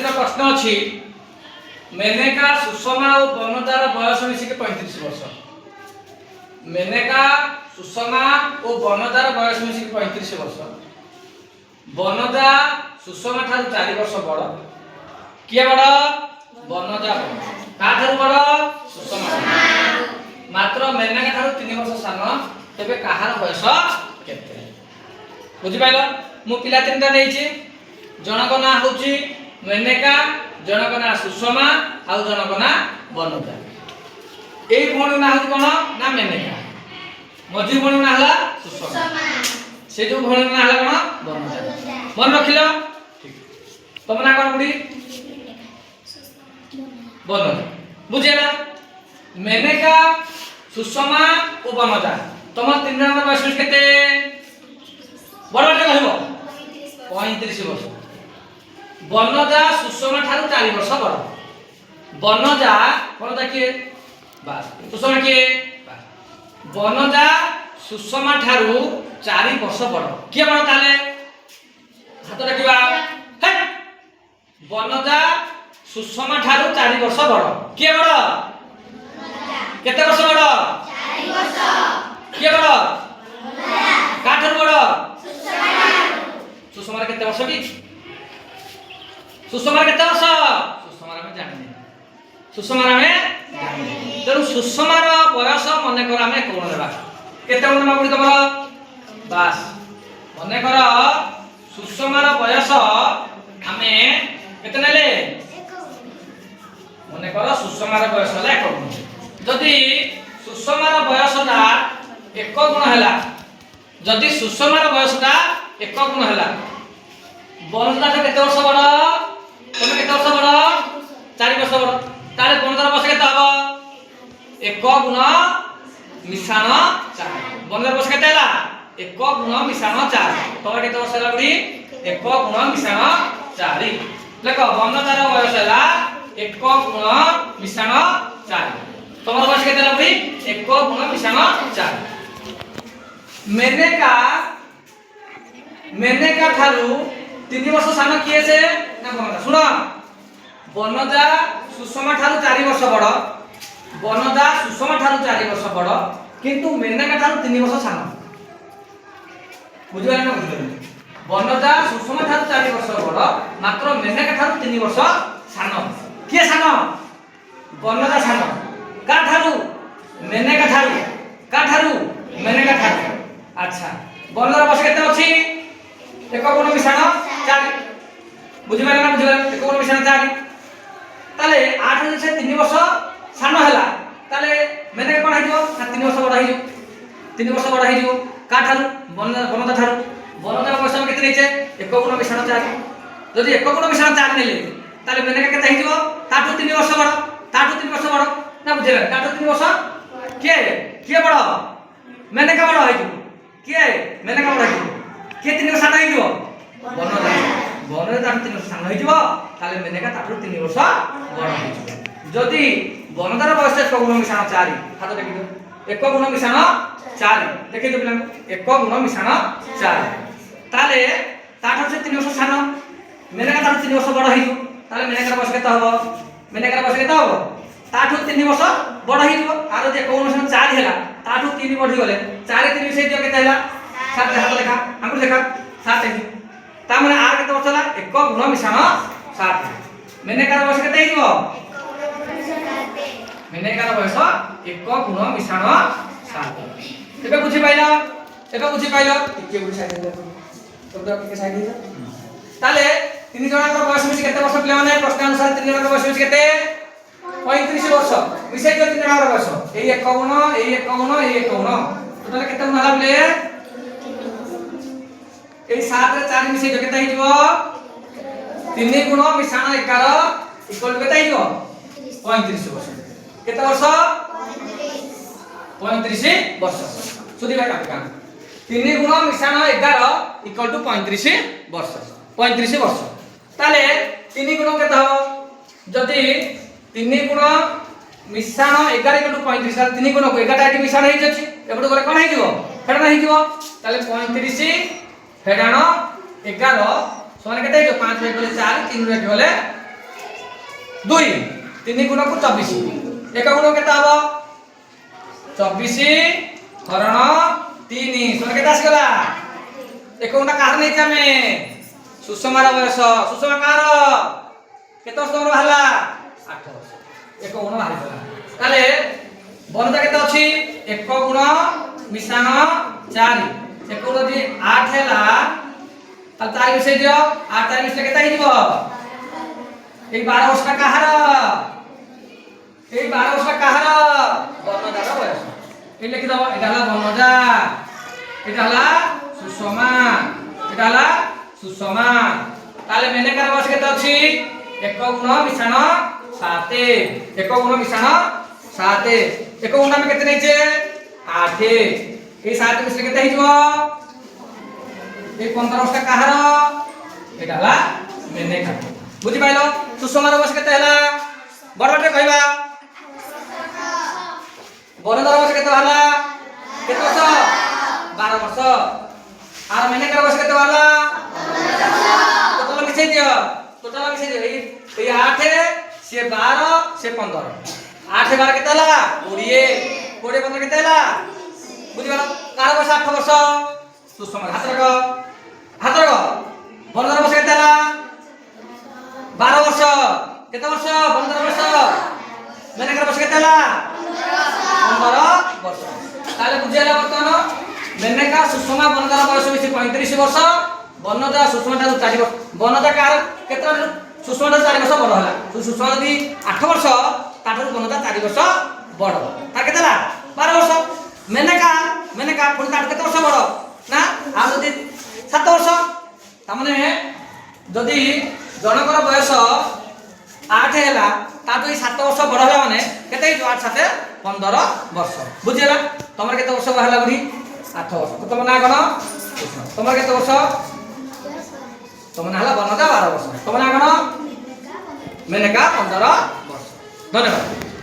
दिन प्रश्न अच्छी मेनका सुषमा और बनदार बयस मिसिक 35 वर्ष। मेनका सुषमा और बनदार बयस मिसिक 35 वर्ष। बनदा सुषमा ठारू 4 वर्ष बड़। किए बड़? बनदा बड़। का ठारू बड़? सुषमा। मात्र मेनका ठारू 3 वर्ष सान। तेबे कहार बयस केते? बुझि पाइलो? मु पिला तीनटा नेइछि। जनक ना होछि मेनका, जनक ना सुषमा आ जनक ना बनदा। एई भणी ना होछि कोन? ना मेनका। मझी भणी ना हला सुषमा। से जो भणी ना हला कोन? बनदा। मन रखिलो? ठीक। तुम ना कोन बुडी? बनदा। बुझिला? मेनका, सुषमा ओ बनदा। तुम तीन जन बयस केते? बड़ बड़ कहबो 35 वर्ष। बनदा सुषमा ठारू 4 वर्ष बड़। बनदा किए? बास। सुषमा किए? बास। बनदा सुषमा ठारू 4 वर्ष बड़। किए बड़ ताले? हाथ रखिबा। हे बनदा सुषमा ठारू 4 वर्ष बड़। किए बड़? केते वर्ष बड़? 4 वर्ष। किए बड़? का ठारू बड़? सुषमा केते वर्ष की? सुषमा केते वर्ष? सुषमा में जानि। सुषमा में जानि। तेनु सुषमा रो बयस मने कर हमें कोन देबा? केते मन मागुडी तमरा? बास। मने कर सुषमा रो बयस हमें केते नेले? मने कर सुषमा रो बयस ले कोन। जदि सुषमा रो बयसटा 1 गुण हैला, जदि सुषमा रो बयसटा 1 गुण हैला, बनदा केते वर्ष बड़? तुम केते वर्ष बड़? 4 वर्ष बड़। ताले बनदार वर्ष केते हबो? 1 गुण मिशाण 4। बनदार वर्ष केते हैला? 1 गुण मिशाण 4। तोरा केते वर्ष हैला बुडी? 1 गुण मिशाण 4। देखो बनदार बयस हैला 1 गुण मिशाण 4। तोमर वर्ष केते हैला बुडी? 1 गुण मिशाण 4। मेनका ठारू 3 वर्ष सान किए से? ना बनदा। सुनो, बनदा सुषमा ठारू 4 वर्ष बड़। बनदा सुषमा ठारू 4 वर्ष बड़, किंतु मेनका ठारू 3 वर्ष सान। बुझिबा ना? बनदा सुषमा ठारू 4 वर्ष बड़, मात्र मेनका ठारू 3 वर्ष सान। किए सान? बनदा सान। का ठारू? मेनका ठारू। का ठारू? मेनका ठारू। अच्छा, बनदार वर्ष केते अछि? 1 गुण मिशाण 4। बुझिबा ना? बुझिबा? 1 गुण मिशाण 4। ताले 8 से 3 वर्ष सान हैला, ताले मेने कोन हाइजो? 3 वर्ष बड़ हाइजो। 3 वर्ष बड़ हाइजो। का ठारू? बनदा ठारू। बनदार वर्ष केते नेचे? 1 गुण मिशाण 4। जदि 1 गुण मिशाण 4 नेले, ताले मेने केते हाइजो? ताठू 3 वर्ष बड़। ताठू 3 वर्ष बड़। ना बुझिला? ताठू 3 वर्ष किए बड़? मेने का बड़ हाइजो। किए? मेने का बड़ हाइजो। के 3 वर्ष सान हाइजो? बनदा। बनदा 3 वर्ष सान हाइजो, ताले मेने का ताठू 3 वर्ष बड़ हाइजो। जदि बनदार बयस 1 गुण मिशाण 4, हाथ देखि दियो। 1 गुण मिशाण 4 देखि दियो पिला। 1 गुण मिशाण 4, ताले ताठू से 3 वर्ष सान, मेने का ताठू 3 वर्ष बड़ हाइजो, ताले मेने का बयस केते हबो? मेने का बयस केते हबो? ताठू 3 वर्ष बड़ हाइजो। आरो जे 1 गुण मिशाण 4 हैला, ताठू 3 बढ़ी गले, 4 3 मिसै दियो केते हैला? 7। हाथ देखा, आंगुल देखा, 7 है। ता माने आर केते वर्ष हैला? 1 गुण मिशाण 7। मेने का बयस केते हिजो? मेने का बयस 1 गुण मिशाण 7। एबे बुझि पाइलो? एबे बुझि पाइलो? टिके बुझि साइड दे। शब्द टिके साइड दे। ताले 3 जणक बयस मिसि केते वर्ष पिला माने? प्रश्न अनुसार 3 जणक बयस मिसि केते? 35 वर्ष। मिसै दियो 3 जणक बयस। एई 1 गुण, एई 1 गुण, एई 1 गुण। टोटल केते गुण हला बले? एई 7 रे 4 मिसै दियो केते हिजो? 3 गुण मिशाण 11 इक्वल केते हिजो? 35 वर्ष। केते वर्ष? 35 वर्ष। सुधी भाई काका 3 गुण मिशाण 11 इक्वल टू 35 वर्ष। 35 वर्ष। ताले 3 गुण केते हो? जदि 3 गुण मिशाण 11 इक्वल टू 35, ताले 3 गुण को 11 एटी मिशाण हेइ अछि। एबडू गले कोन हेइ जिवो? फेडाण हेइ जिवो। ताले 35 फेडाण 11 समान केते हेइ? 5 रे गले 4, 3 रे गले 2 3 गुण को 24 एक गुण केता हबो 24 हरण 3 सोना केता आसगला एक गुण कार नै जामे सुषमार बयस सुषमा कार केते वर्ष तमर हला 8 वर्ष एक गुण बाहरी गला ताले बनता केते अछि एक गुण मिश्रण 4 एक गुण दी 8 हैला ताल 4 मिसै दियो 8 4 मिसले केते हिजबो এই 12 वर्ष का कहार এই 12 वर्ष का कहार বর্ণজার বয়স এই লিখি দাও এটা হলো বর্ণজা এটা হলো সুষমা এটা হলো সুষমা তাহলে মেনেকার বয়স কত আছে এক গুণ মিশ্রণ 7 এক গুণ মিশ্রণ 7 এক গুণ আমি কত নেইছে 8 এই 7 মিশলে কত হইব এই 15 वर्ष का कहार এটা হলো মেনেকা बुझी पाइलो सुषमार बयस केते हला बड़बटे कहबा बनदार बयस केते हला केते वर्ष 12 वर्ष आर मेनेकर बयस केते हला टोटल मिसै दियो ए 8 से 12 से 15 8 12 केते हला 20 20 15 केते हला बुझी पाइलो कार बयस 8 वर्ष सुषमा हातर बनदार बयस केते हला 12 वर्ष केते वर्ष 15 वर्ष मेनेकर वर्ष केते हला 15 वर्ष ताले बुझेला बर्तमान मेनेका सुषमा बनदार बयस मिसी 35 वर्ष बनदा सुषमा ता 4 वर्ष बनदा कार केते सुषमा ता 4 वर्ष बड़ हला सुषमा दी 8 वर्ष ताठर बनदा 4 वर्ष बड़ ता केते हला 12 वर्ष मेनेका पुन ताठ केते वर्ष बड़ ना आ जदी 7 वर्ष ता माने जदी जनकर बयस 8 हैला तातो 7 वर्ष बड़ होला माने केते 8 7 15 वर्ष बुझिला तमर केते वर्ष होला बुढी 8 वर्ष तो तमना कोन तमर केते वर्ष तमना हला बनदा 12 वर्ष तमना कोन मेनका 15 वर्ष धन्यवाद।